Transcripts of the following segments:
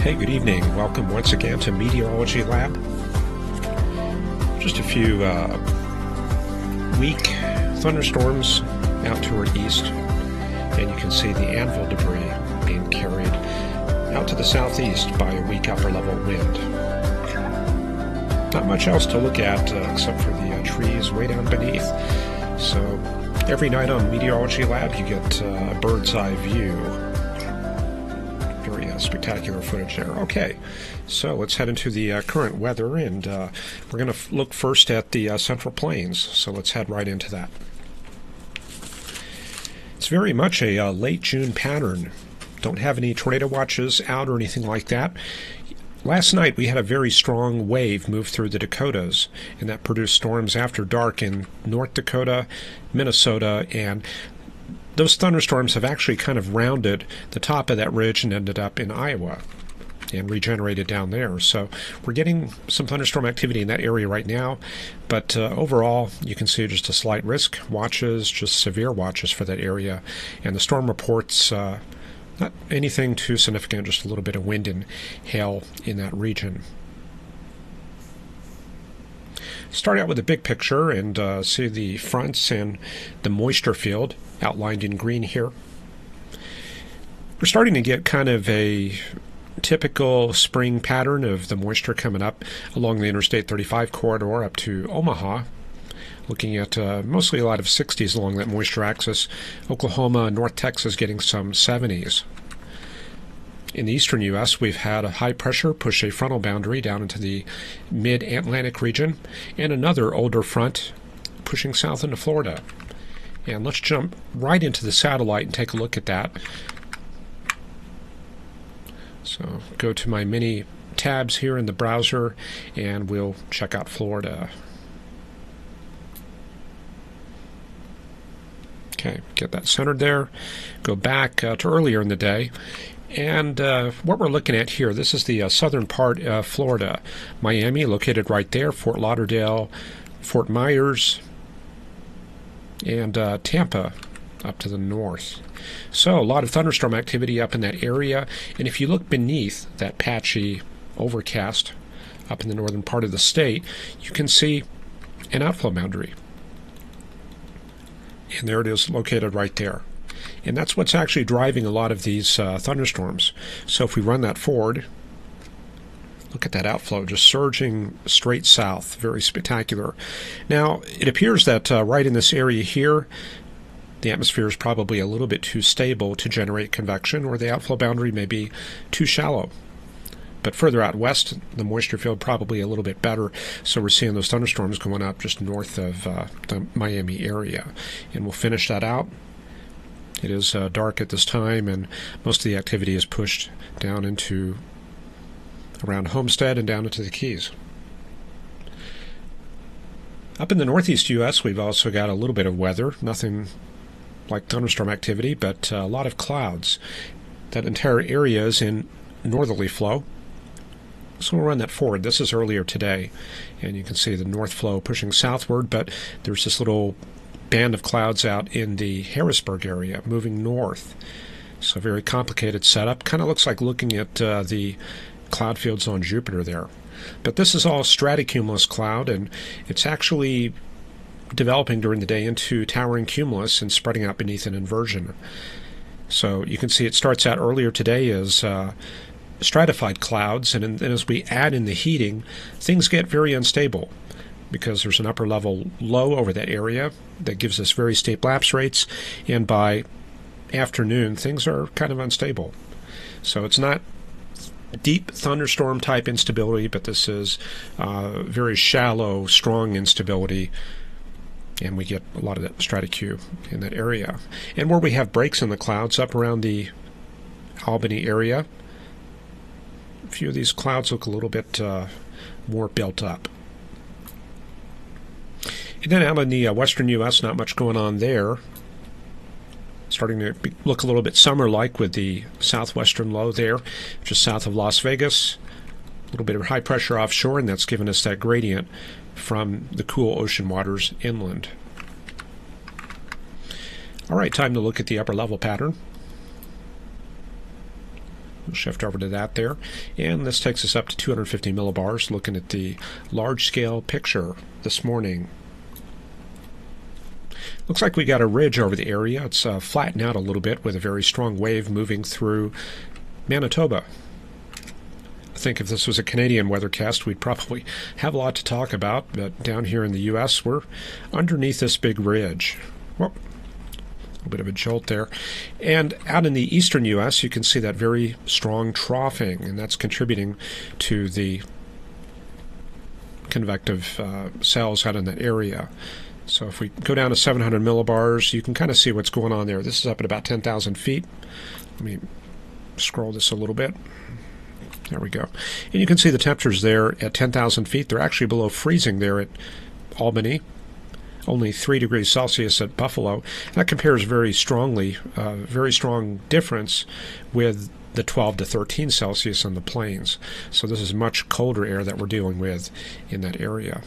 Hey, good evening. Welcome once again to Meteorology Lab. Just a few weak thunderstorms out to our east, and you can see the anvil debris being carried out to the southeast by a weak upper level wind. Not much else to look at except for the trees way down beneath. So every night on Meteorology Lab you get a bird's eye view. Very spectacular footage there. Okay, so let's head into the current weather, and we're going to look first at the Central Plains. So let's head right into that. It's very much a late June pattern. Don't have any tornado watches out or anything like that. Last night we had a very strong wave move through the Dakotas, and that produced storms after dark in North Dakota, Minnesota, and those thunderstorms have actually kind of rounded the top of that ridge and ended up in Iowa and regenerated down there. So we're getting some thunderstorm activity in that area right now, but overall you can see just a slight risk. Watches, just severe watches for that area, and the storm reports not anything too significant, just a little bit of wind and hail in that region. Start out with the big picture and see the fronts and the moisture field outlined in green here. We're starting to get kind of a typical spring pattern of the moisture coming up along the Interstate 35 corridor up to Omaha. Looking at mostly a lot of 60s along that moisture axis. Oklahoma and North Texas getting some 70s. In the eastern U.S., we've had a high pressure push a frontal boundary down into the mid-Atlantic region, and another older front pushing south into Florida. And let's jump right into the satellite and take a look at that. So go to my mini tabs here in the browser, and we'll check out Florida. Okay, get that centered there. Go back to earlier in the day. And what we're looking at here, this is the southern part of Florida. Miami, located right there. Fort Lauderdale, Fort Myers, and Tampa up to the north. So a lot of thunderstorm activity up in that area. And if you look beneath that patchy overcast up in the northern part of the state, you can see an outflow boundary. And there it is, located right there. And that's what's actually driving a lot of these thunderstorms. So if we run that forward, look at that outflow just surging straight south. Very spectacular. Now, it appears that right in this area here, the atmosphere is probably a little bit too stable to generate convection, or the outflow boundary may be too shallow. But further out west, the moisture field probably a little bit better, so we're seeing those thunderstorms going up just north of the Miami area. And we'll finish that out. It is dark at this time, and most of the activity is pushed down into around Homestead and down into the Keys. Up in the northeast U.S., we've also got a little bit of weather, nothing like thunderstorm activity, but a lot of clouds. That entire area is in northerly flow. So we'll run that forward. This is earlier today, and you can see the north flow pushing southward, but there's this little band of clouds out in the Harrisburg area moving north. So very complicated setup. Kind of looks like looking at the cloud fields on Jupiter there. But this is all stratocumulus cloud, and it's actually developing during the day into towering cumulus and spreading out beneath an inversion. So you can see it starts out earlier today as stratified clouds, and then as we add in the heating, things get very unstable because there's an upper level low over that area that gives us very steep lapse rates, and by afternoon things are kind of unstable. So it's not deep thunderstorm type instability, but this is very shallow, strong instability, and we get a lot of that stratocu in that area. And where we have breaks in the clouds up around the Albany area, a few of these clouds look a little bit more built up. And then out in the western U.S., not much going on there. Starting to look a little bit summer-like with the southwestern low there, just south of Las Vegas. A little bit of high pressure offshore, and that's given us that gradient from the cool ocean waters inland. All right, time to look at the upper level pattern. We'll shift over to that there. And this takes us up to 250 millibars, looking at the large-scale picture this morning. Looks like we got a ridge over the area. It's flattened out a little bit with a very strong wave moving through Manitoba. I think if this was a Canadian weathercast, we'd probably have a lot to talk about, but down here in the U.S., we're underneath this big ridge. Well, a little bit of a jolt there. And out in the eastern U.S., you can see that very strong troughing, and that's contributing to the convective cells out in that area. So if we go down to 700 millibars, you can kind of see what's going on there. This is up at about 10,000 feet. Let me scroll this a little bit. There we go. And you can see the temperatures there at 10,000 feet. They're actually below freezing there at Albany. Only 3 degrees Celsius at Buffalo. And that compares very strongly, very strong difference with the 12 to 13 Celsius on the plains. So this is much colder air that we're dealing with in that area.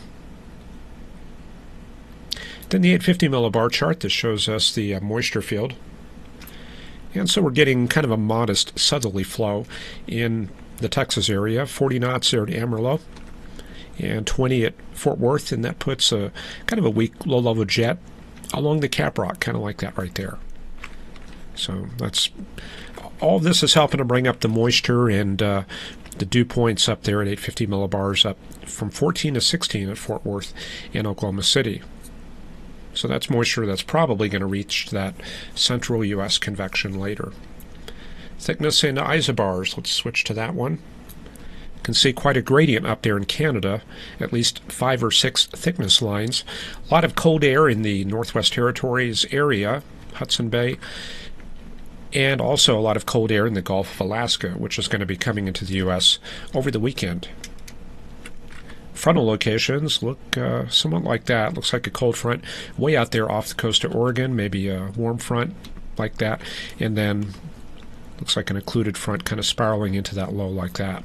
Then the 850 millibar chart, this shows us the moisture field. And so we're getting kind of a modest southerly flow in the Texas area, 40 knots there at Amarillo, and 20 at Fort Worth, and that puts a kind of a weak low-level jet along the Cap Rock, kind of like that right there. So that's all. This is helping to bring up the moisture and the dew points up there at 850 millibars, up from 14 to 16 at Fort Worth and Oklahoma City. So that's moisture that's probably going to reach that central U.S. convection later. Thickness in isobars, let's switch to that one. You can see quite a gradient up there in Canada, at least 5 or 6 thickness lines. A lot of cold air in the Northwest Territories area, Hudson Bay, and also a lot of cold air in the Gulf of Alaska, which is going to be coming into the U.S. over the weekend. Frontal locations look somewhat like that. Looks like a cold front way out there off the coast of Oregon, maybe a warm front like that, and then looks like an occluded front kind of spiraling into that low like that.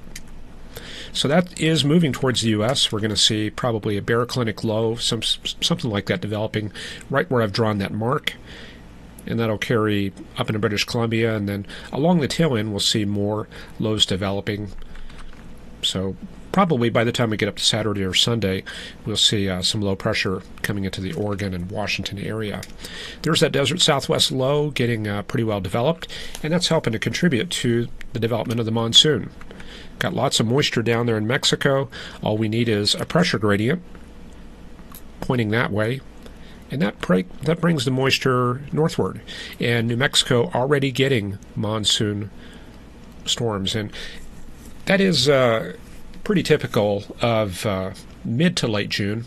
So that is moving towards the U.S. We're going to see probably a baroclinic low, something like that developing right where I've drawn that mark, and that'll carry up into British Columbia, and then along the tail end we'll see more lows developing. So probably by the time we get up to Saturday or Sunday, we'll see some low pressure coming into the Oregon and Washington area. There's that desert southwest low getting pretty well developed, and that's helping to contribute to the development of the monsoon. Got lots of moisture down there in Mexico. All we need is a pressure gradient pointing that way, and that brings the moisture northward. And New Mexico already getting monsoon storms, and that is pretty typical of mid to late June.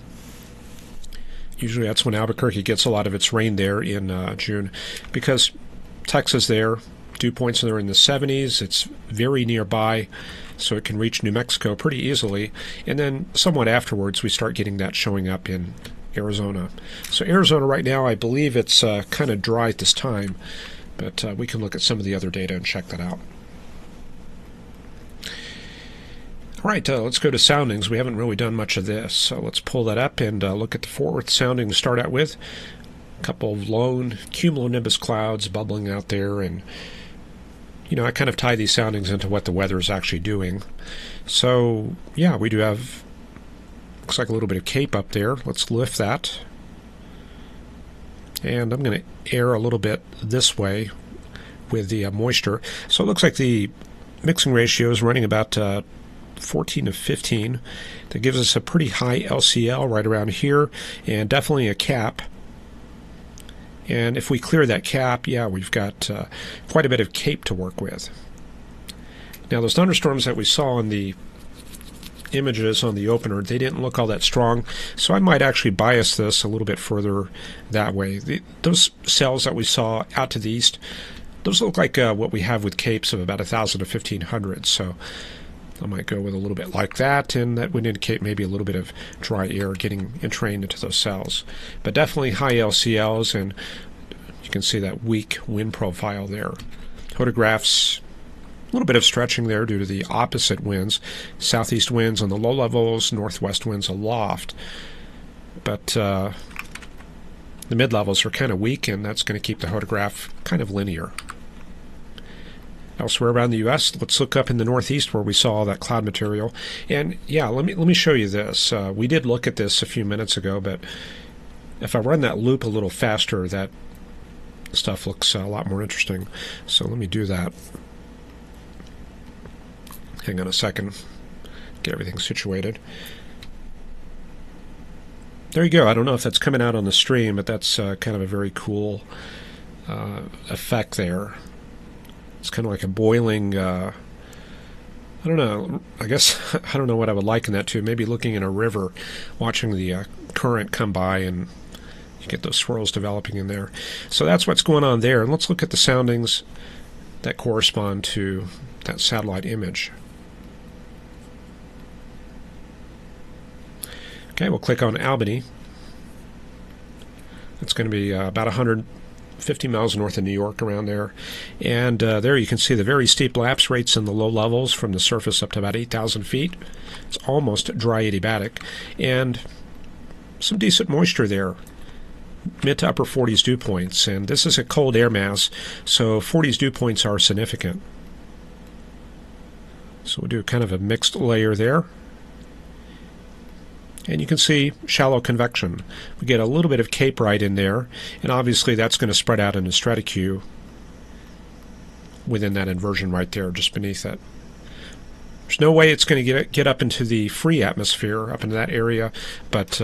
Usually that's when Albuquerque gets a lot of its rain there in June, because Texas there, dew points are in the 70s. It's very nearby, so it can reach New Mexico pretty easily. And then somewhat afterwards, we start getting that showing up in Arizona. So Arizona right now, I believe it's kind of dry at this time, but we can look at some of the other data and check that out. All right, let's go to soundings. We haven't really done much of this, so let's pull that up and look at the Fort Worth sounding to start out with. A couple of lone cumulonimbus clouds bubbling out there, and I kind of tie these soundings into what the weather is actually doing. So, yeah, we do have, looks like a little bit of cape up there. Let's lift that. And I'm going to air a little bit this way with the moisture. So it looks like the mixing ratio is running about 14 to 15. That gives us a pretty high LCL right around here, and definitely a cap. And if we clear that cap, yeah, we've got quite a bit of cape to work with. Now, those thunderstorms that we saw in the images on the opener, they didn't look all that strong, so I might actually bias this a little bit further that way. Those cells that we saw out to the east, those look like what we have with capes of about 1,000 to 1,500, so I might go with a little bit like that, and that would indicate maybe a little bit of dry air getting entrained into those cells. But definitely high LCLs, and you can see that weak wind profile there. Photographs, a little bit of stretching there due to the opposite winds. Southeast winds on the low levels, northwest winds aloft. But the mid levels are kind of weak, and that's going to keep the photograph kind of linear. elsewhere around the U.S. Let's look up in the Northeast where we saw all that cloud material. And yeah, let me show you this. We did look at this a few minutes ago, but if I run that loop a little faster, that stuff looks a lot more interesting. So let me do that. Hang on a second. Get everything situated. There you go. I don't know if that's coming out on the stream, but that's kind of a very cool effect there. It's kind of like a boiling, I don't know, I guess, I don't know what I would liken that to. Maybe looking in a river, watching the current come by, and you get those swirls developing in there. So that's what's going on there. And let's look at the soundings that correspond to that satellite image. Okay, we'll click on Albany. It's going to be about 150 miles north of New York, around there. And there you can see the very steep lapse rates in the low levels from the surface up to about 8,000 feet. It's almost dry adiabatic. And some decent moisture there. Mid to upper 40s dew points. And this is a cold air mass, so 40s dew points are significant. So we'll do kind of a mixed layer there. And you can see shallow convection. We get a little bit of cape right in there, and obviously that's going to spread out into straticule within that inversion right there, just beneath it. There's no way it's going to get up into the free atmosphere, up into that area, but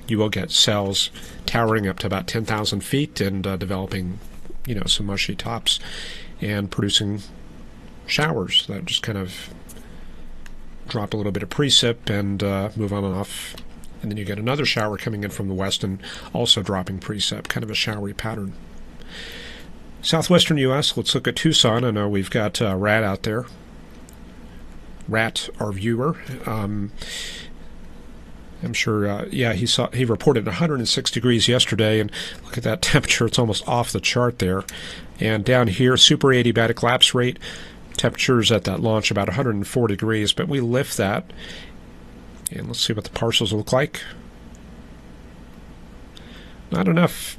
you will get cells towering up to about 10,000 feet and developing, some mushy tops and producing showers that just kind of drop a little bit of precip and move on and off, and then you get another shower coming in from the west and also dropping precip, kind of a showery pattern. Southwestern U.S., let's look at Tucson. I know we've got Rat out there. Rat, our viewer. I'm sure, he reported 106 degrees yesterday, and look at that temperature, it's almost off the chart there. And down here, super adiabatic lapse rate. Temperatures at that launch about 104 degrees, but we lift that, and let's see what the parcels look like. Not enough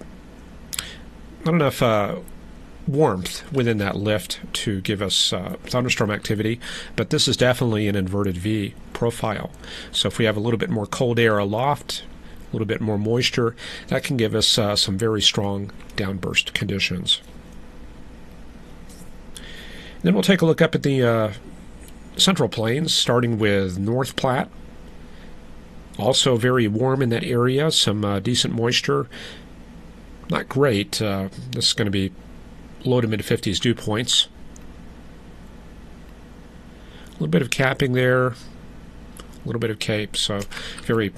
warmth within that lift to give us thunderstorm activity, but this is definitely an inverted V profile. So if we have a little bit more cold air aloft, a little bit more moisture, that can give us some very strong downburst conditions. Then we'll take a look up at the Central Plains, starting with North Platte. Also very warm in that area, some decent moisture. Not great. This is going to be low to mid-50s dew points. A little bit of capping there, a little bit of cape, so very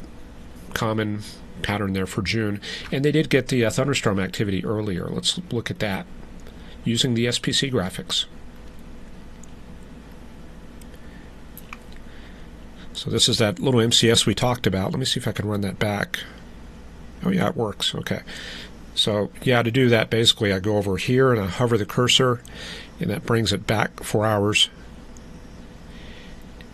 common pattern there for June. And they did get the thunderstorm activity earlier. Let's look at that using the SPC graphics. So this is that little MCS we talked about. Let me see if I can run that back. Oh yeah, it works. Okay. So yeah, to do that, basically I go over here and I hover the cursor, and that brings it back 4 hours.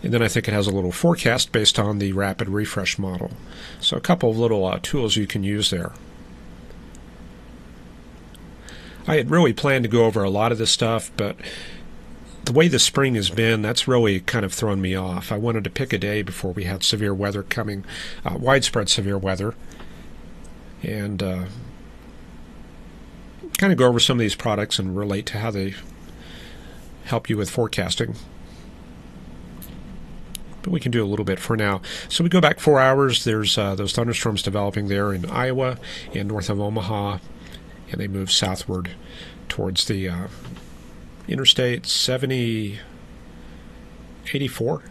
And then I think it has a little forecast based on the rapid refresh model. So a couple of little tools you can use there. I had really planned to go over a lot of this stuff, but the way the spring has been, that's really kind of thrown me off. I wanted to pick a day before we had severe weather coming, widespread severe weather, and kind of go over some of these products and relate to how they help you with forecasting. But we can do a little bit for now. So we go back 4 hours. There's those thunderstorms developing there in Iowa and north of Omaha, and they move southward towards the Interstate 84?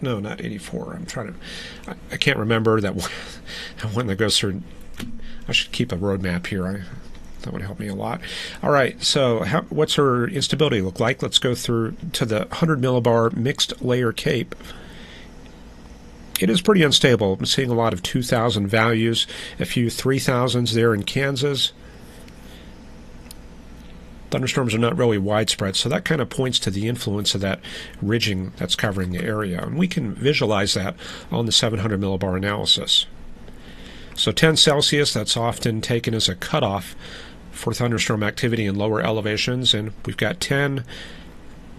No, not 84. I can't remember that one that goes through. I should keep a road map here. That would help me a lot. All right, so what's her instability look like? Let's go through to the 100 millibar mixed layer cape. It is pretty unstable. I'm seeing a lot of 2,000 values, a few 3,000s there in Kansas. Thunderstorms are not really widespread, so that kind of points to the influence of that ridging that's covering the area. And we can visualize that on the 700 millibar analysis. So 10 Celsius, that's often taken as a cutoff for thunderstorm activity in lower elevations, and we've got 10,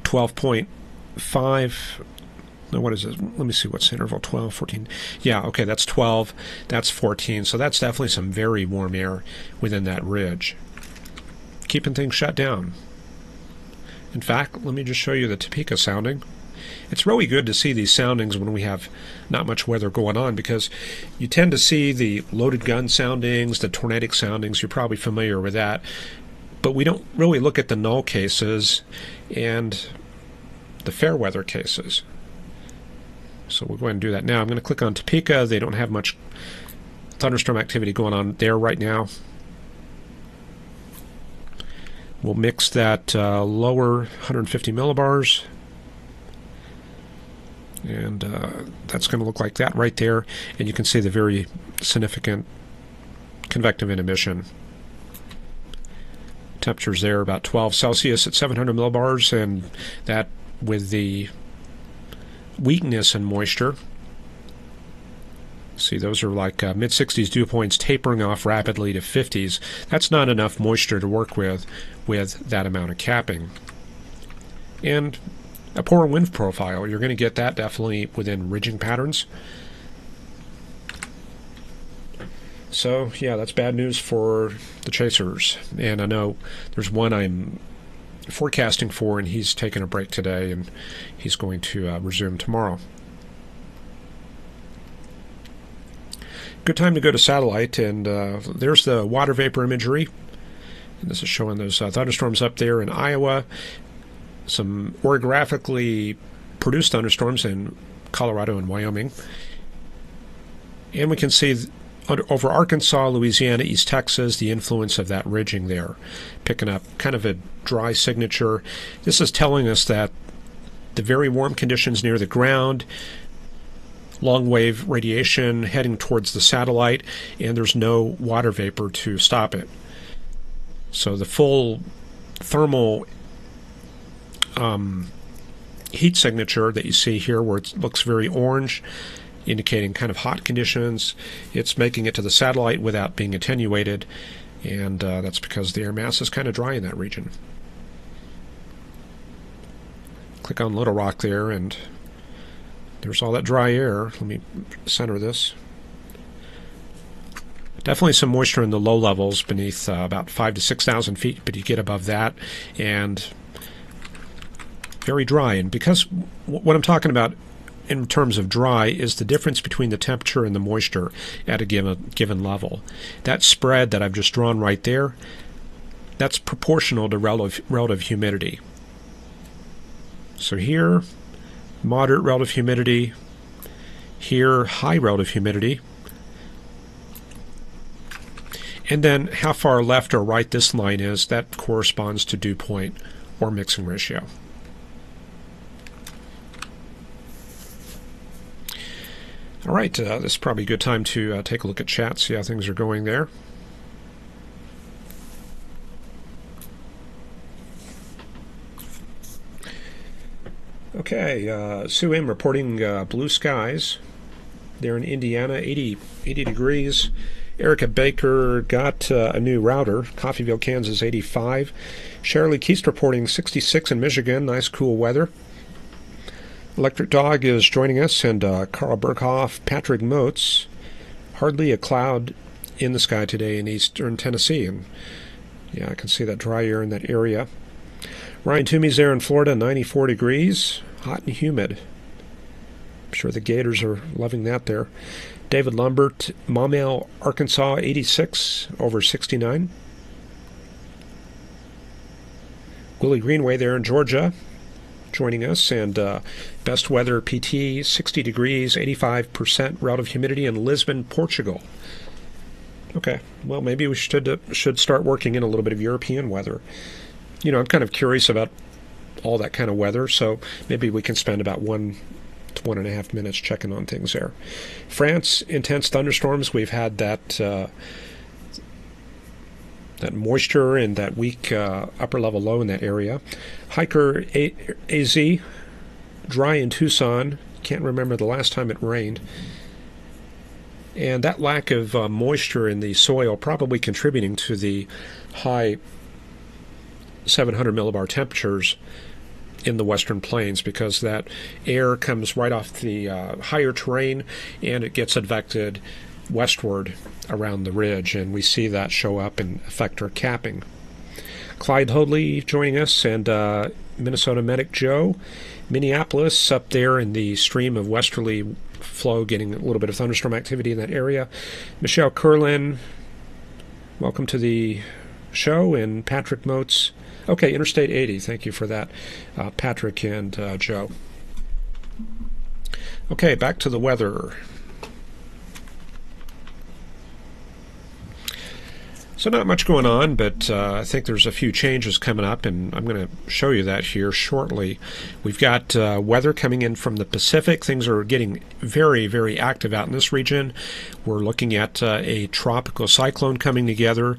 12.5. No, what is it? Let me see what's the interval. 12, 14. Yeah, okay, that's 12. That's 14. So that's definitely some very warm air within that ridge, keeping things shut down. In fact, let me just show you the Topeka sounding. It's really good to see these soundings when we have not much weather going on, because you tend to see the loaded gun soundings, the tornadic soundings. You're probably familiar with that. But we don't really look at the null cases and the fair weather cases. So we'll go ahead and do that now. I'm going to click on Topeka. They don't have much thunderstorm activity going on there right now. We'll mix that lower 150 millibars. And that's going to look like that right there. And you can see the very significant convective inhibition. Temperatures there about 12 Celsius at 700 millibars, and that with the weakness and moisture. See, those are like mid-60s dew points tapering off rapidly to 50s. That's not enough moisture to work with that amount of capping. And a poor wind profile. You're going to get that definitely within ridging patterns. So, yeah, that's bad news for the chasers. And I know there's one I'm forecasting for, and he's taking a break today, and he's going to resume tomorrow. Good time to go to satellite, and there's the water vapor imagery. And this is showing those thunderstorms up there in Iowa. Some orographically produced thunderstorms in Colorado and Wyoming. And we can see over Arkansas, Louisiana, East Texas, the influence of that ridging there, picking up kind of a dry signature. This is telling us that the very warm conditions near the ground, long wave radiation heading towards the satellite, and there's no water vapor to stop it. So the full thermal heat signature that you see here, where it looks very orange, indicating kind of hot conditions, it's making it to the satellite without being attenuated, and that's because the air mass is kind of dry in that region. Click on Little Rock there, and there's all that dry air. Let me center this. Definitely some moisture in the low levels beneath about 5,000 to 6,000 feet, but you get above that, and very dry. And because what I'm talking about in terms of dry is the difference between the temperature and the moisture at a given level. That spread that I've just drawn right there, that's proportional to relative humidity. So here, moderate relative humidity. Here, high relative humidity. And then how far left or right this line is, that corresponds to dew point or mixing ratio. All right, this is probably a good time to take a look at chat, see how things are going there. Okay, Sue M reporting blue skies there in Indiana, 80 degrees. Erica Baker got a new router, Coffeyville, Kansas, 85. Shirley Keast reporting 66 in Michigan, nice cool weather. Electric Dog is joining us, and Carl Berghoff, Patrick Motes. Hardly a cloud in the sky today in eastern Tennessee, and yeah, I can see that dry air in that area. Ryan Toomey's there in Florida, 94 degrees, hot and humid. I'm sure the Gators are loving that there. David Lumbert, Maumelle, Arkansas, 86 over 69. Willie Greenway there in Georgia, joining us, and Best Weather PT, 60 degrees, 85% relative humidity in Lisbon, Portugal. Okay, well, maybe we should start working in a little bit of European weather. You know, I'm kind of curious about all that kind of weather, so maybe we can spend about 1 to 1.5 minutes checking on things there. France, intense thunderstorms. We've had that moisture and that weak upper level low in that area. Hiker AZ, dry in Tucson. Can't remember the last time it rained. And that lack of moisture in the soil probably contributing to the high 700 millibar temperatures in the western plains, because that air comes right off the higher terrain and it gets advected westward around the ridge, and we see that show up and affect our capping. Clyde Hoadley joining us, and Minnesota Medic Joe. Minneapolis up there in the stream of westerly flow, getting a little bit of thunderstorm activity in that area. Michelle Curlin, welcome to the show, and Patrick Motes. Okay, Interstate 80, thank you for that, Patrick and Joe. Okay, back to the weather. So not much going on, but I think there's a few changes coming up, and I'm going to show you that here shortly. We've got weather coming in from the Pacific. Things are getting very, very active out in this region. We're looking at a tropical cyclone coming together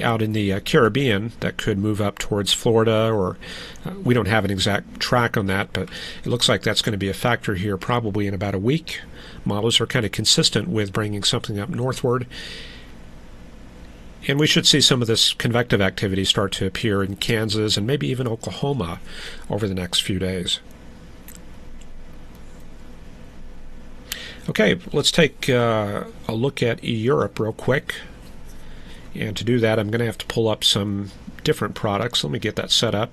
out in the Caribbean that could move up towards Florida, or we don't have an exact track on that, but it looks like that's going to be a factor here probably in about a week. Models are kind of consistent with bringing something up northward. And we should see some of this convective activity start to appear in Kansas and maybe even Oklahoma over the next few days. Okay, let's take a look at Europe real quick. And to do that, I'm going to have to pull up some different products. Let me get that set up.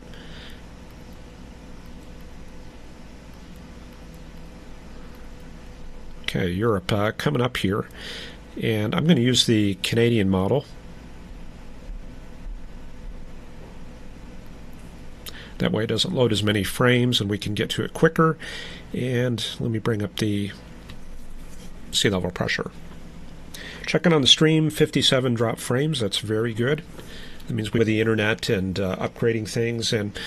Okay, Europe coming up here. And I'm going to use the Canadian model. That way it doesn't load as many frames and we can get to it quicker. And let me bring up the sea level pressure. Checking on the stream, 57 drop frames. That's very good. That means with the internet and upgrading things, and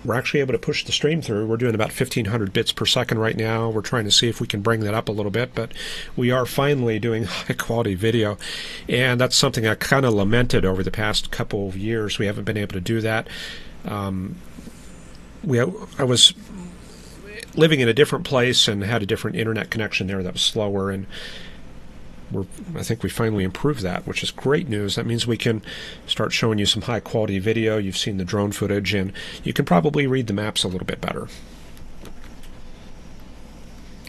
we're actually able to push the stream through. We're doing about 1,500 bits per second right now. We're trying to see if we can bring that up a little bit, but we are finally doing high-quality video, and that's something I kind of lamented over the past couple of years. We haven't been able to do that. I was living in a different place and had a different internet connection there that was slower, and I think we finally improved that, which is great news. That means we can start showing you some high-quality video. You've seen the drone footage, and you can probably read the maps a little bit better.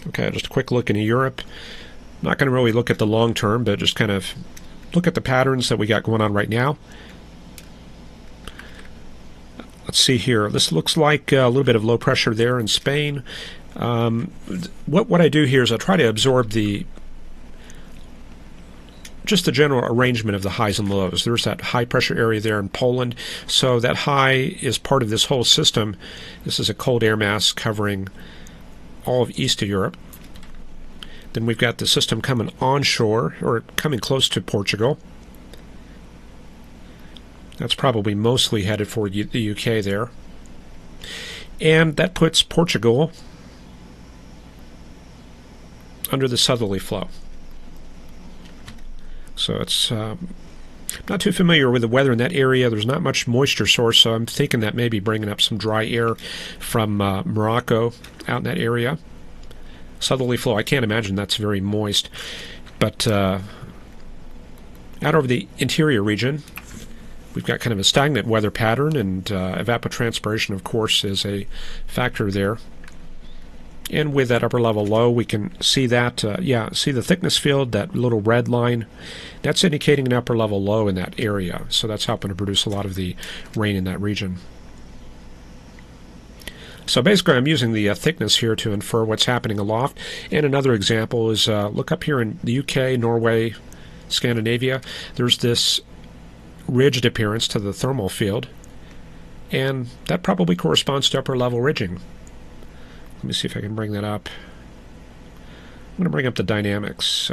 Okay, just a quick look into Europe. Not going to really look at the long term, but just kind of look at the patterns that we got going on right now. Let's see here. This looks like a little bit of low pressure there in Spain. What I do here is I try to absorb just the general arrangement of the highs and lows. There's that high pressure area there in Poland. So that high is part of this whole system. This is a cold air mass covering all of east of Europe. Then we've got the system coming onshore, or coming close to Portugal. That's probably mostly headed for the UK there. And that puts Portugal under the southerly flow. So it's not too familiar with the weather in that area. There's not much moisture source, so I'm thinking that maybe bringing up some dry air from Morocco out in that area. Southerly flow, I can't imagine that's very moist. But out over the interior region, we've got kind of a stagnant weather pattern, and evapotranspiration, of course, is a factor there. And with that upper level low, we can see that, see the thickness field, that little red line. That's indicating an upper level low in that area. So that's helping to produce a lot of the rain in that region. So basically, I'm using the thickness here to infer what's happening aloft. And another example is look up here in the UK, Norway, Scandinavia. There's this ridged appearance to the thermal field, and that probably corresponds to upper level ridging. Let me see if I can bring that up. I'm going to bring up the dynamics.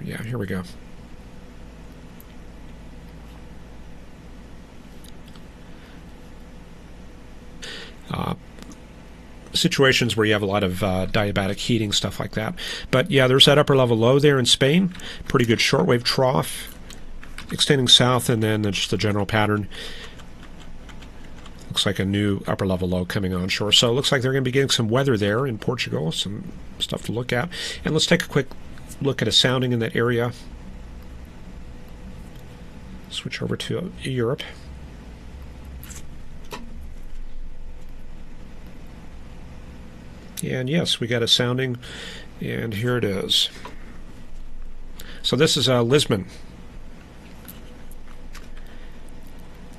Yeah, here we go. Situations where you have a lot of diabatic heating, stuff like that. But yeah, there's that upper level low there in Spain. Pretty good shortwave trough extending south, and then just the general pattern. Looks like a new upper level low coming onshore. So it looks like they're going to be getting some weather there in Portugal, some stuff to look at. And let's take a quick look at a sounding in that area. Switch over to Europe. And yes, we got a sounding, and here it is. So this is Lisbon.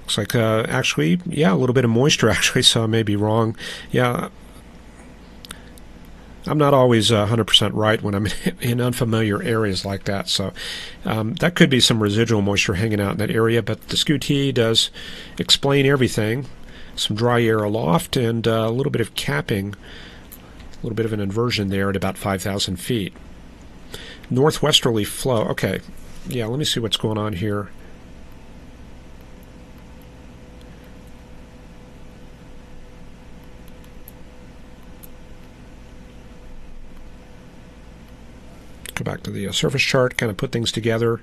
Looks like actually, yeah, a little bit of moisture actually, so I may be wrong. Yeah, I'm not always 100% right when I'm in unfamiliar areas like that, so that could be some residual moisture hanging out in that area, but the skew-t does explain everything. Some dry air aloft and a little bit of capping, a little bit of an inversion there at about 5,000 feet. Northwesterly flow. Okay, yeah, let me see what's going on here. Go back to the surface chart, kind of put things together.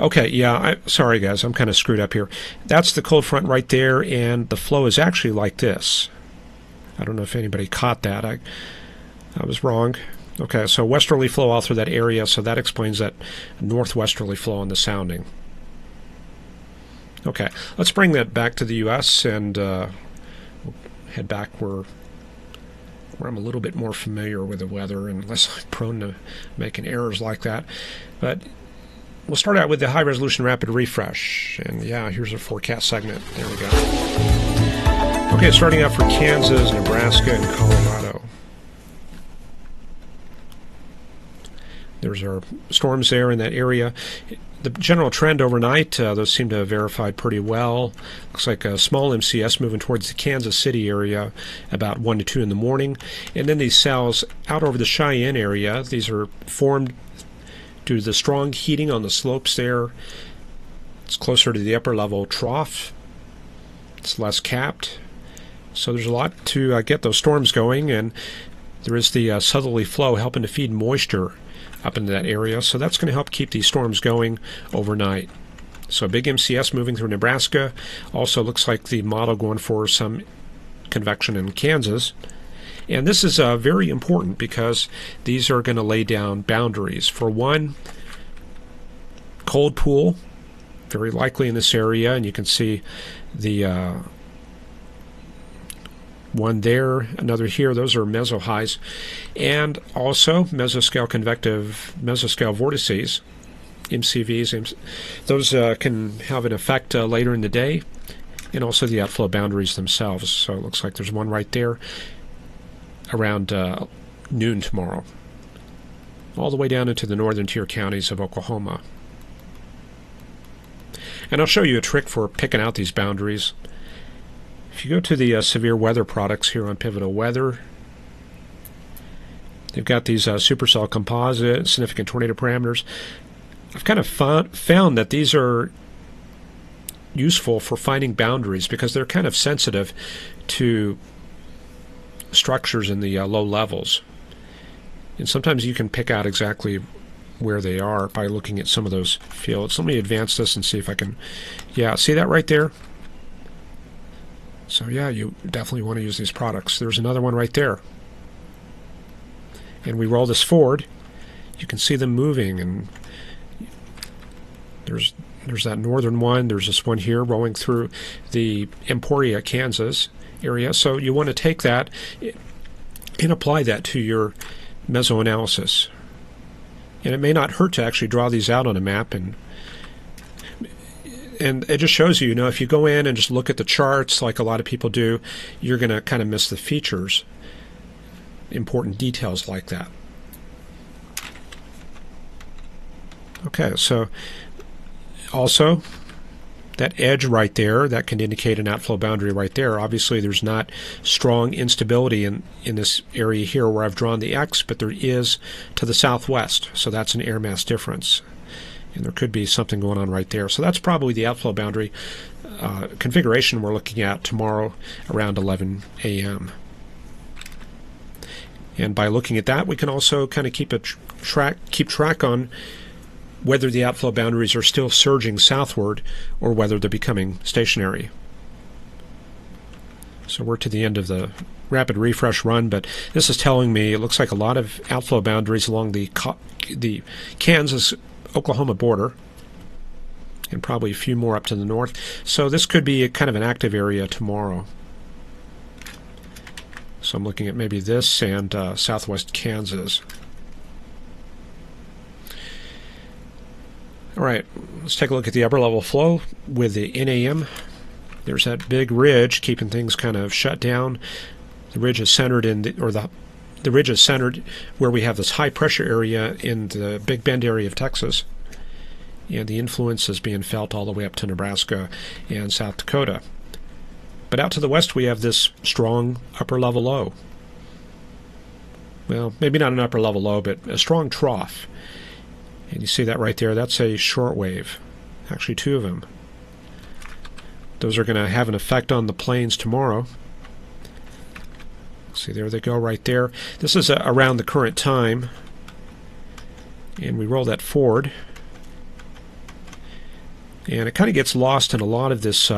Okay, yeah, sorry guys, I'm kind of screwed up here. That's the cold front right there, and the flow is actually like this. I don't know if anybody caught that. I was wrong. Okay, so westerly flow all through that area, so that explains that northwesterly flow on the sounding. Okay, let's bring that back to the U.S. and we'll head back where I'm a little bit more familiar with the weather and less prone to making errors like that. But we'll start out with the high-resolution rapid refresh. And yeah, here's a forecast segment. There we go. Okay, starting out for Kansas, Nebraska, and Colorado. There's our storms there in that area. The general trend overnight, those seem to have verified pretty well. Looks like a small MCS moving towards the Kansas City area about 1 to 2 in the morning. And then these cells out over the Cheyenne area, these are formed due to the strong heating on the slopes there. It's closer to the upper level trough. It's less capped. So there's a lot to get those storms going, and there is the southerly flow helping to feed moisture up into that area, so that's going to help keep these storms going overnight. So a big MCS moving through Nebraska. Also looks like the model going for some convection in Kansas. And this is very important because these are going to lay down boundaries. For one, cold pool, very likely in this area, and you can see the one there, another here. Those are meso highs, and also mesoscale vortices, MCVs. Those can have an effect later in the day, and also the outflow boundaries themselves. So it looks like there's one right there around noon tomorrow, all the way down into the northern tier counties of Oklahoma. And I'll show you a trick for picking out these boundaries. If you go to the severe weather products here on Pivotal Weather, they've got these supercell composite significant tornado parameters. I've kind of found that these are useful for finding boundaries because they're kind of sensitive to structures in the low levels. And sometimes you can pick out exactly where they are by looking at some of those fields. Let me advance this and see if I can... Yeah, see that right there? So yeah, you definitely want to use these products. There's another one right there. And we roll this forward. You can see them moving, and there's that northern one. There's this one here rolling through the Emporia, Kansas area. So you want to take that and apply that to your mesoanalysis. And it may not hurt to actually draw these out on a map, and it just shows you, if you go in and just look at the charts like a lot of people do, you're going to kind of miss the features, important details like that. Okay, so also that edge right there, that can indicate an outflow boundary right there. Obviously there's not strong instability in this area here where I've drawn the X, but there is to the southwest, so that's an air mass difference. And there could be something going on right there. So that's probably the outflow boundary configuration we're looking at tomorrow around 11 a.m. And by looking at that, we can also kind of keep track on whether the outflow boundaries are still surging southward or whether they're becoming stationary. So we're to the end of the rapid refresh run, but this is telling me it looks like a lot of outflow boundaries along the Kansas Oklahoma border. and probably a few more up to the north. So this could be a kind of an active area tomorrow. So I'm looking at maybe this and southwest Kansas. All right, let's take a look at the upper level flow with the NAM. There's that big ridge keeping things kind of shut down. The ridge is centered in the ridge is centered where we have this high pressure area in the Big Bend area of Texas. And the influence is being felt all the way up to Nebraska and South Dakota. But out to the west we have this strong upper level low. Well, maybe not an upper level low, but a strong trough. And you see that right there, that's a short wave. Actually, two of them. Those are going to have an effect on the plains tomorrow. See, there they go right there. This is around the current time. And we roll that forward. And it kind of gets lost in a lot of this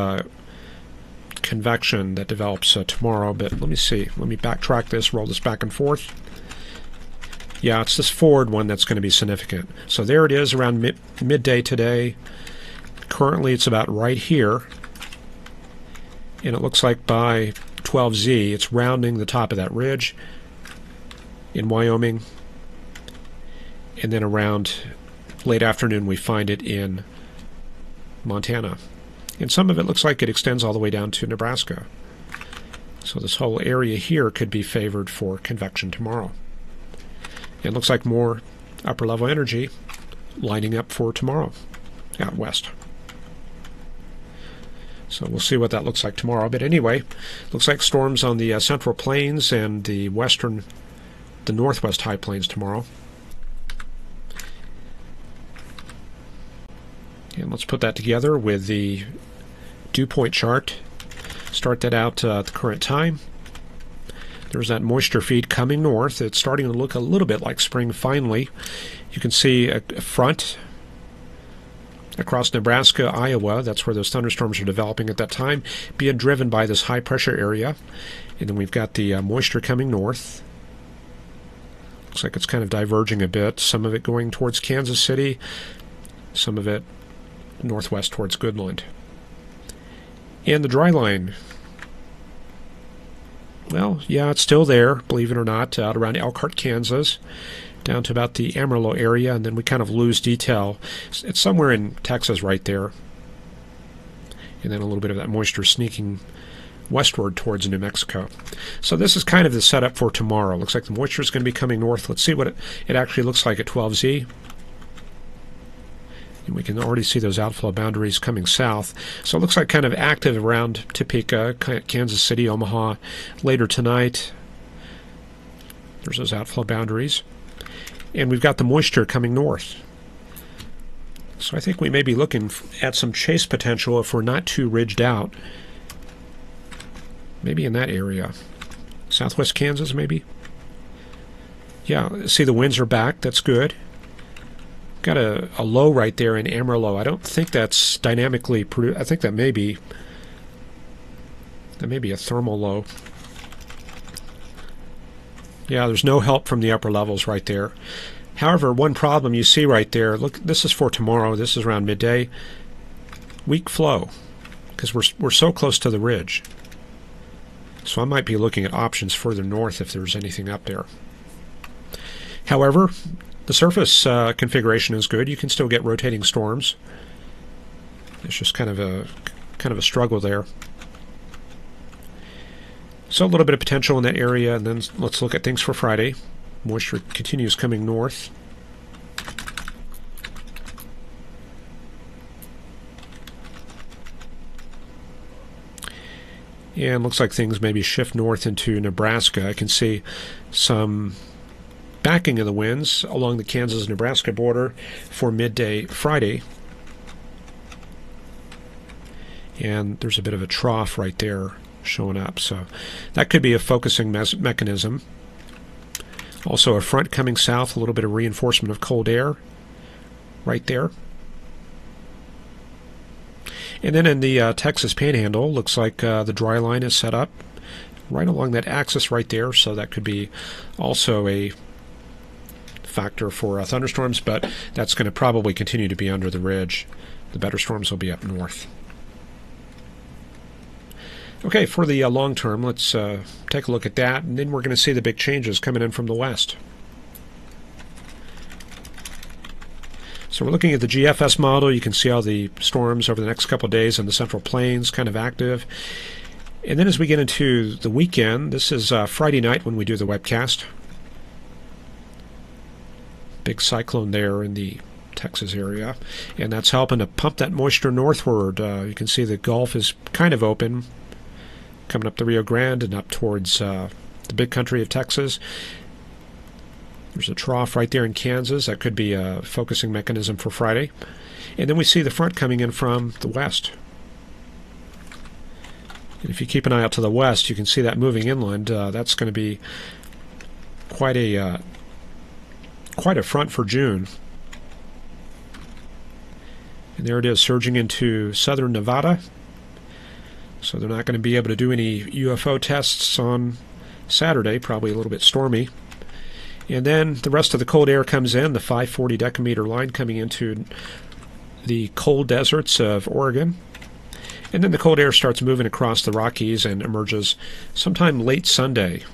convection that develops tomorrow. But let me see. Let me backtrack this, roll this back and forth. Yeah, it's this forward one that's going to be significant. So there it is around midday today. Currently it's about right here. And it looks like by 12Z it's rounding the top of that ridge in Wyoming. And then around late afternoon we find it in Montana. And some of it looks like it extends all the way down to Nebraska. So this whole area here could be favored for convection tomorrow. It looks like more upper level energy lining up for tomorrow out west. So we'll see what that looks like tomorrow. But anyway, looks like storms on the central plains and the northwest high plains tomorrow. And let's put that together with the dew point chart. Start that out at the current time. There's that moisture feed coming north. It's starting to look a little bit like spring finally. You can see a front across Nebraska, Iowa. That's where those thunderstorms are developing at that time, being driven by this high pressure area. And then we've got the moisture coming north. Looks like it's kind of diverging a bit. Some of it going towards Kansas City, some of it northwest towards Goodland. And the dry line. Well, yeah, it's still there, believe it or not, out around Elkhart, Kansas, down to about the Amarillo area, and then we kind of lose detail. It's somewhere in Texas right there. And then a little bit of that moisture sneaking westward towards New Mexico. So this is kind of the setup for tomorrow. Looks like the moisture is going to be coming north. Let's see what it actually looks like at 12Z. And we can already see those outflow boundaries coming south. So it looks like kind of active around Topeka, Kansas City, Omaha later tonight. There's those outflow boundaries. And we've got the moisture coming north. So I think we may be looking at some chase potential if we're not too ridged out. Maybe in that area. Southwest Kansas, maybe? Yeah, see the winds are back. That's good. Got a low right there in Amarillo. I don't think that's dynamically produced. I think that may be a thermal low. Yeah, there's no help from the upper levels right there. However, one problem you see right there, look, this is for tomorrow. This is around midday. Weak flow, because we're so close to the ridge. So I might be looking at options further north if there's anything up there. However, the surface configuration is good. You can still get rotating storms. It's just kind of a struggle there. So a little bit of potential in that area, and then let's look at things for Friday. Moisture continues coming north. And looks like things maybe shift north into Nebraska. I can see some backing of the winds along the Kansas-Nebraska border for midday Friday. And there's a bit of a trough right there showing up. So that could be a focusing mechanism. Also a front coming south, a little bit of reinforcement of cold air right there. And then in the Texas Panhandle, looks like the dry line is set up right along that axis right there, so that could be also a factor for thunderstorms, but that's going to probably continue to be under the ridge The better storms will be up north. Okay, for the long term, let's take a look at that, and then we're going to see the big changes coming in from the west. So we're looking at the GFS model. You can see all the storms over the next couple of days in the Central Plains, kind of active. And then as we get into the weekend, this is Friday night when we do the webcast. Big cyclone there in the Texas area, and that's helping to pump that moisture northward. You can see the Gulf is kind of open, coming up the Rio Grande and up towards the big country of Texas. There's a trough right there in Kansas. That could be a focusing mechanism for Friday. And then we see the front coming in from the west. And if you keep an eye out to the west, you can see that moving inland. That's going to be quite a front for June. And there it is, surging into southern Nevada. So they're not going to be able to do any UFO tests on Saturday, probably a little bit stormy. And then the rest of the cold air comes in, the 540 decameter line coming into the cold deserts of Oregon. And then the cold air starts moving across the Rockies and emerges sometime late Sunday.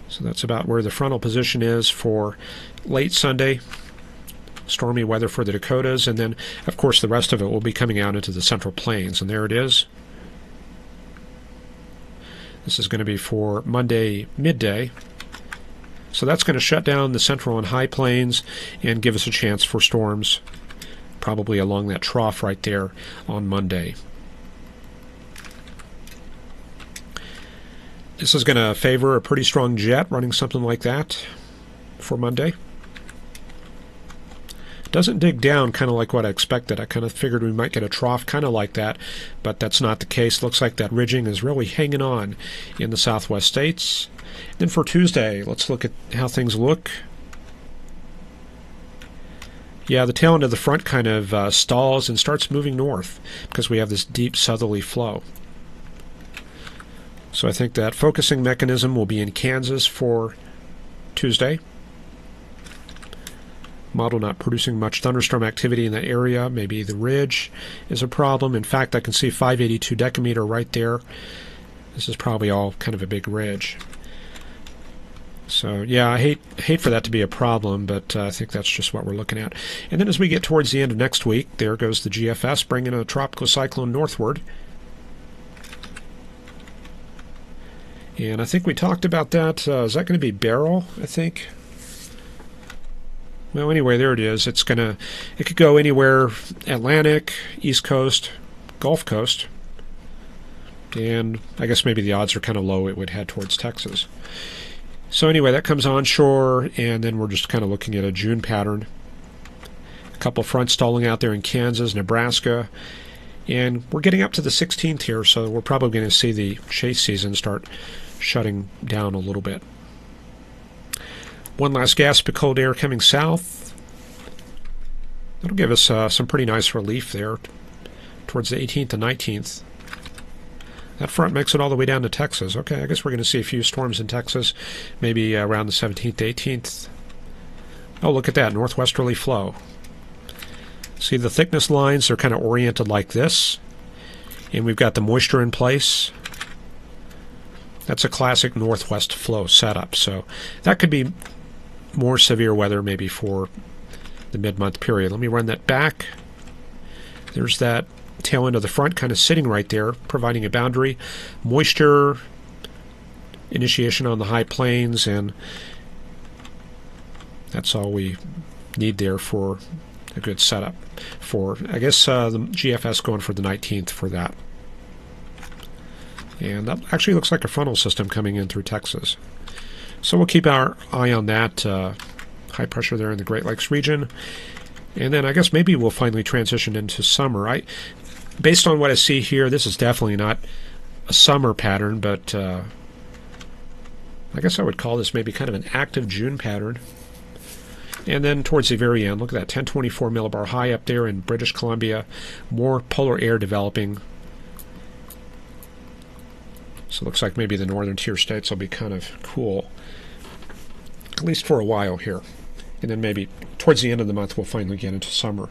So that's about where the frontal position is for late Sunday. Stormy weather for the Dakotas, and then, of course, the rest of it will be coming out into the Central Plains. And there it is. This is going to be for Monday midday. So that's going to shut down the Central and High Plains and give us a chance for storms, probably along that trough right there on Monday. This is going to favor a pretty strong jet running something like that for Monday. Doesn't dig down kind of like what I expected. I kind of figured we might get a trough kind of like that, but that's not the case. Looks like that ridging is really hanging on in the southwest states. Then for Tuesday, let's look at how things look. Yeah, the tail end of the front kind of stalls and starts moving north because we have this deep southerly flow. So I think that focusing mechanism will be in Kansas for Tuesday. Model not producing much thunderstorm activity in that area. Maybe the ridge is a problem. In fact, I can see 582 decameter right there. This is probably all kind of a big ridge. So yeah, I hate for that to be a problem, but I think that's just what we're looking at. And then as we get towards the end of next week, there goes the GFS bringing a tropical cyclone northward. And I think we talked about that. Is that going to be Beryl, I think? Well, anyway, there it is. It could go anywhere, Atlantic, East Coast, Gulf Coast. And I guess maybe the odds are kind of low it would head towards Texas. So anyway, that comes onshore, and then we're just kind of looking at a June pattern. A couple fronts stalling out there in Kansas, Nebraska. And we're getting up to the 16th here, so we're probably going to see the chase season start shutting down a little bit. One last gasp of cold air coming south. That'll give us some pretty nice relief there towards the 18th and 19th. That front makes it all the way down to Texas. Okay, I guess we're going to see a few storms in Texas, maybe around the 17th, 18th. Oh, look at that, northwesterly flow. See, the thickness lines are kind of oriented like this, and we've got the moisture in place. That's a classic northwest flow setup, so that could be more severe weather maybe for the mid-month period. Let me run that back. There's that tail end of the front kind of sitting right there, providing a boundary. Moisture, initiation on the high plains, and that's all we need there for a good setup for, I guess, the GFS going for the 19th for that. And that actually looks like a frontal system coming in through Texas. So we'll keep our eye on that. High pressure there in the Great Lakes region. And then I guess maybe we'll finally transition into summer. Based on what I see here, this is definitely not a summer pattern, but I guess I would call this maybe kind of an active June pattern. And then towards the very end, look at that 1024 millibar high up there in British Columbia. More polar air developing. So it looks like maybe the northern tier states will be kind of cool, at least for a while here. And then maybe towards the end of the month, we'll finally get into summer.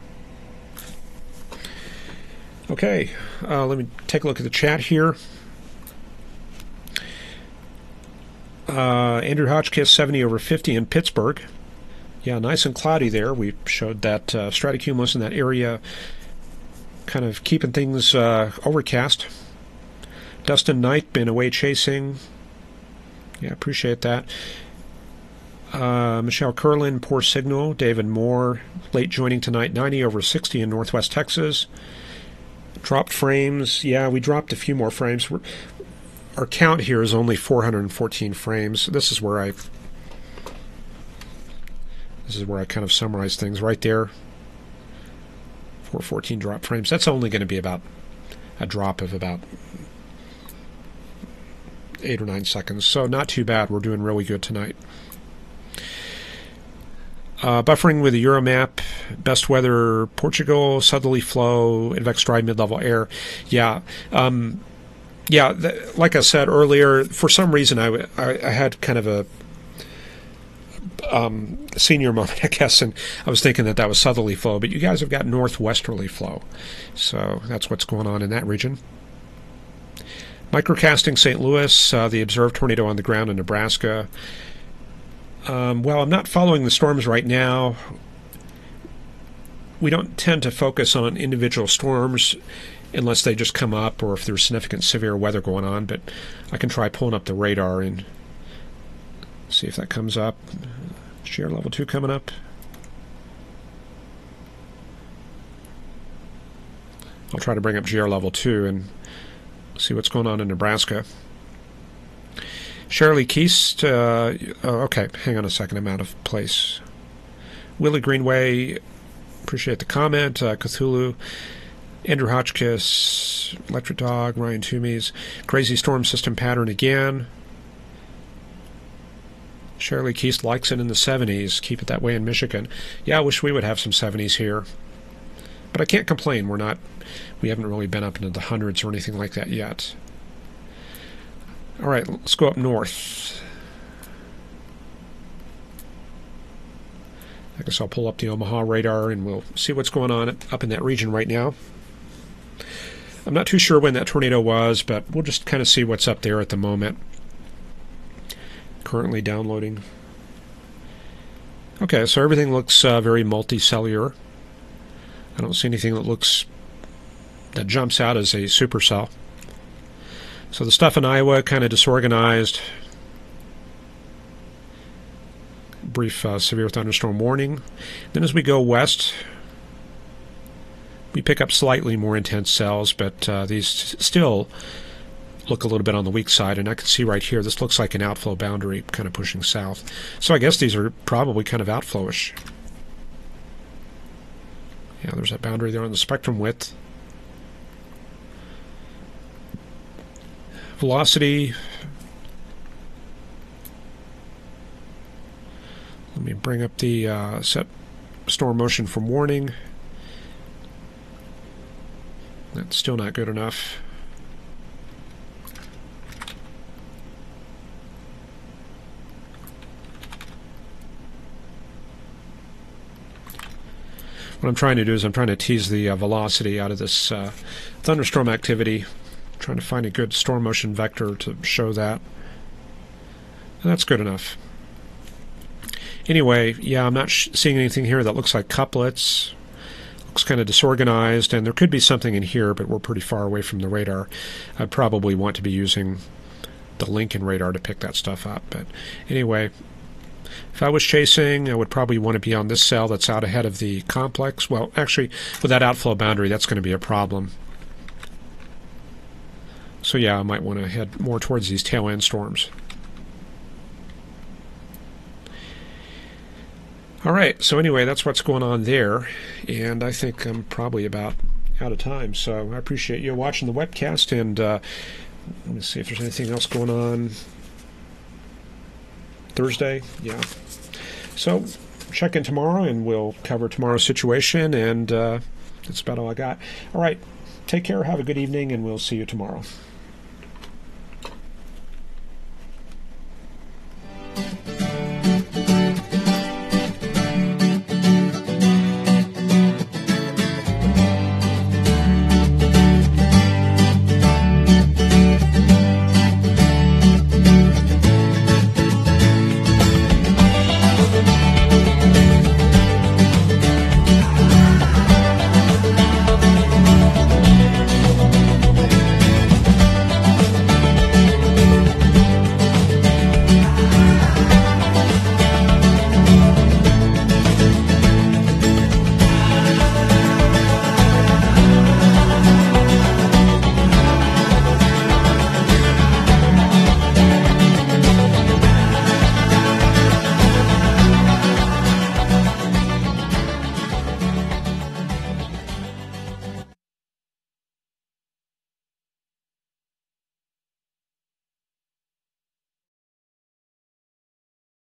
Okay, let me take a look at the chat here. Andrew Hotchkiss, 70 over 50 in Pittsburgh. Yeah, nice and cloudy there. We showed that stratocumulus in that area kind of keeping things overcast. Dustin Knight been away chasing. Yeah, appreciate that. Michelle Curlin, poor signal. David Moore, late joining tonight, 90 over 60 in Northwest Texas. Dropped frames. Yeah, we dropped a few more frames. Our count here is only 414 frames. This is where I kind of summarize things right there. 414 drop frames. That's only going to be about a drop of about 8 or 9 seconds. So not too bad. We're doing really good tonight. Buffering with the Euromap, best weather, Portugal, southerly flow, advex dry mid-level air. Yeah, like I said earlier, for some reason I had kind of a senior moment, I guess, and I was thinking that was southerly flow, but you guys have got northwesterly flow, so that's what's going on in that region. Microcasting St. Louis, the observed tornado on the ground in Nebraska. Well, I'm not following the storms right now. We don't tend to focus on individual storms unless they just come up or if there's significant severe weather going on, but I can try pulling up the radar and see if that comes up. GR level 2 coming up. I'll try to bring up GR level 2 and see what's going on in Nebraska. Shirley Keast, okay, hang on a second, I'm out of place. Willie Greenway, appreciate the comment. Cthulhu, Andrew Hotchkiss, Electric Dog, Ryan Toomeys, crazy storm system pattern again. Shirley Keast likes it in the 70s. Keep it that way in Michigan. Yeah, I wish we would have some 70s here. But I can't complain. We haven't really been up into the hundreds or anything like that yet. All right, let's go up north. I guess I'll pull up the Omaha radar and we'll see what's going on up in that region right now. I'm not too sure when that tornado was, but we'll just kind of see what's up there at the moment. Currently downloading. Okay, so everything looks very multicellular. I don't see anything that jumps out as a supercell. So the stuff in Iowa kind of disorganized. Brief severe thunderstorm warning. Then as we go west, we pick up slightly more intense cells, but these still look a little bit on the weak side. And I can see right here, this looks like an outflow boundary kind of pushing south. So I guess these are probably kind of outflowish. Yeah, there's that boundary there on the spectrum width. Velocity. Let me bring up the set storm motion from warning. That's still not good enough. What I'm trying to do is I'm trying to tease the velocity out of this thunderstorm activity. Trying to find a good storm motion vector to show that. And that's good enough. Anyway, yeah, I'm not seeing anything here that looks like couplets. Looks kind of disorganized, and there could be something in here, but we're pretty far away from the radar. I'd probably want to be using the Lincoln radar to pick that stuff up. But anyway, if I was chasing, I would probably want to be on this cell that's out ahead of the complex. Well, actually, with that outflow boundary, that's going to be a problem. So yeah, I might want to head more towards these tail end storms. All right, so anyway, that's what's going on there, and I think I'm probably about out of time. So I appreciate you watching the webcast, and let me see if there's anything else going on. Thursday, yeah. So check in tomorrow, and we'll cover tomorrow's situation, and that's about all I got. All right, take care, have a good evening, and we'll see you tomorrow.